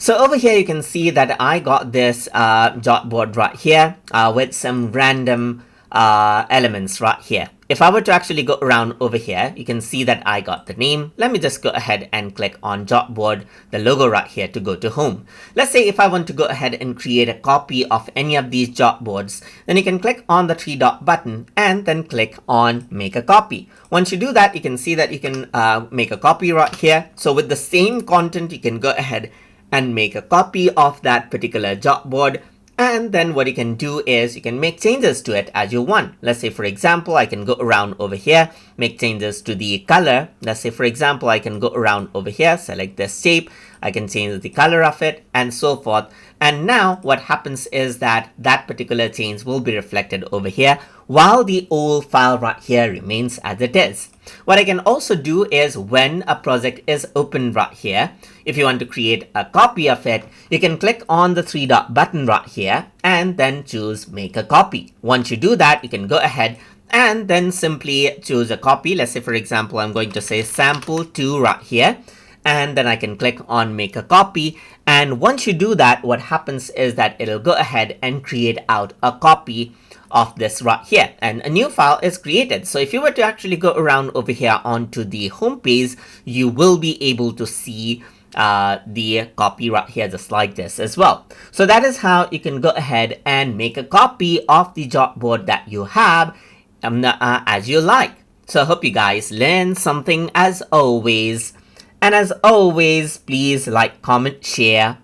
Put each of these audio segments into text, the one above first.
So over here, you can see that I got this Jotboard right here with some random elements right here. If I were to actually go around over here, you can see that I got the name. Let me just go ahead and click on Jotboard, the logo right here, to go to home. Let's say if I want to go ahead and create a copy of any of these Jotboards, then you can click on the three dot button and then click on make a copy. Once you do that, you can see that you can make a copy right here. So with the same content, you can go ahead and make a copy of that particular Jotboard. And then what you can do is you can make changes to it as you want. Let's say, for example, I can go around over here, make changes to the color. Let's say, for example, I can go around over here, select this shape. I can change the color of it and so forth. And now what happens is that that particular change will be reflected over here while the old file right here remains as it is. What I can also do is when a project is open right here, if you want to create a copy of it, you can click on the three dot button right here and then choose make a copy. Once you do that, you can go ahead and then simply choose a copy. Let's say, for example, I'm going to say sample2 right here. And then I can click on make a copy. And once you do that, what happens is that it'll go ahead and create out a copy of this right here, and a new file is created. So if you were to actually go around over here onto the home page, you will be able to see the copy right here just like this as well. So that is how you can go ahead and make a copy of the Jotboard that you have as you like. So I hope you guys learned something as always. And as always, please like, comment, share,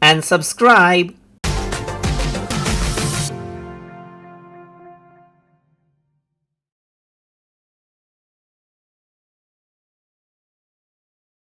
and subscribe